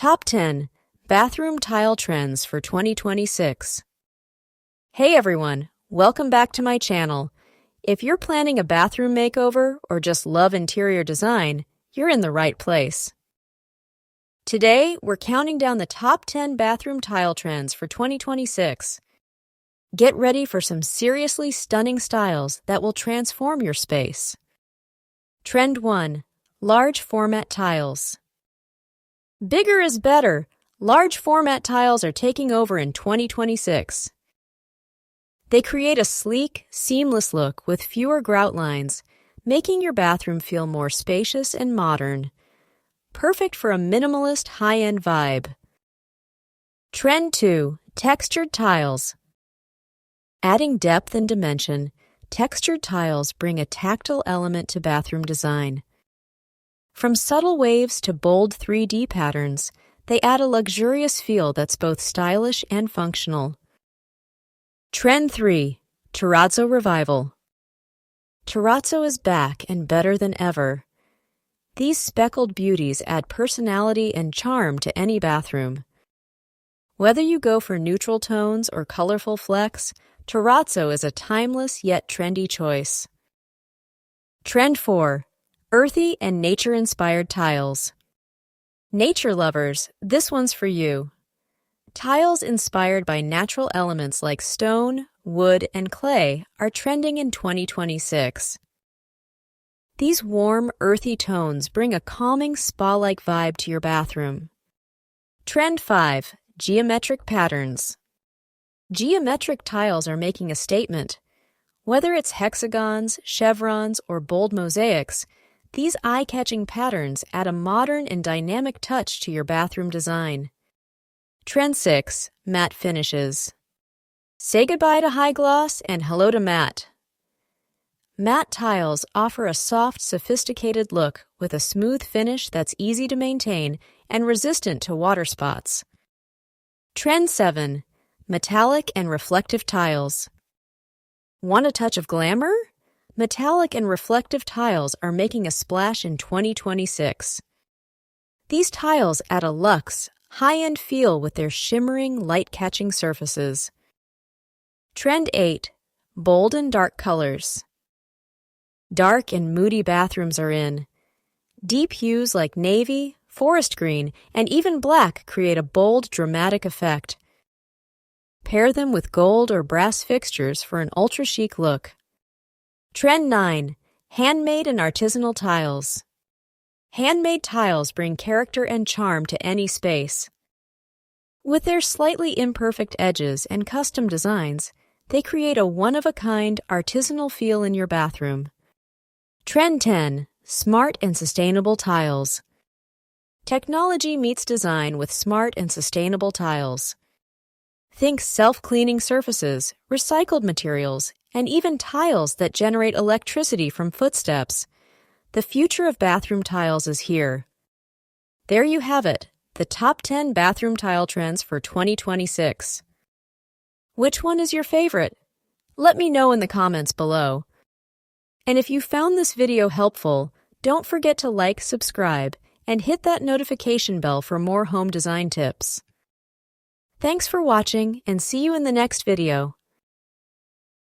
Top 10 Bathroom Tile Trends for 2026. Hey everyone, welcome back to my channel. If you're planning a bathroom makeover or just love interior design, you're in the right place. Today, we're counting down the top 10 bathroom tile trends for 2026. Get ready for some seriously stunning styles that will transform your space. Trend 1. Large format tiles. Bigger is better. Large format tiles are taking over in 2026. They create a sleek, seamless look with fewer grout lines, making your bathroom feel more spacious and modern. Perfect for a minimalist, high-end vibe. Trend 2. Textured tiles. Adding depth and dimension, textured tiles bring a tactile element to bathroom design. From subtle waves to bold 3D patterns, they add a luxurious feel that's both stylish and functional. Trend 3. Terrazzo Revival. Terrazzo is back and better than ever. These speckled beauties add personality and charm to any bathroom. Whether you go for neutral tones or colorful flecks, terrazzo is a timeless yet trendy choice. Trend 4. Earthy and nature-inspired tiles. Nature lovers, this one's for you. Tiles inspired by natural elements like stone, wood, and clay are trending in 2026. These warm, earthy tones bring a calming spa-like vibe to your bathroom. Trend 5. Geometric patterns. Geometric tiles are making a statement. Whether it's hexagons, chevrons, or bold mosaics, these eye-catching patterns add a modern and dynamic touch to your bathroom design. Trend 6. Matte finishes. Say goodbye to high gloss and hello to matte. Matte tiles offer a soft, sophisticated look with a smooth finish that's easy to maintain and resistant to water spots. Trend 7. Metallic and reflective tiles. Want a touch of glamour? Metallic and reflective tiles are making a splash in 2026. These tiles add a luxe, high-end feel with their shimmering, light-catching surfaces. Trend 8. Bold and dark colors. Dark and moody bathrooms are in. Deep hues like navy, forest green, and even black create a bold, dramatic effect. Pair them with gold or brass fixtures for an ultra-chic look. Trend 9. Handmade and artisanal tiles. Handmade tiles bring character and charm to any space. With their slightly imperfect edges and custom designs, they create a one-of-a-kind, artisanal feel in your bathroom. Trend 10. Smart and sustainable tiles. Technology meets design with smart and sustainable tiles. Think self-cleaning surfaces, recycled materials, and even tiles that generate electricity from footsteps. The future of bathroom tiles is here. There you have it, the top 10 bathroom tile trends for 2026. Which one is your favorite? Let me know in the comments below. And if you found this video helpful, don't forget to like, subscribe, and hit that notification bell for more home design tips. Thanks for watching, and see you in the next video.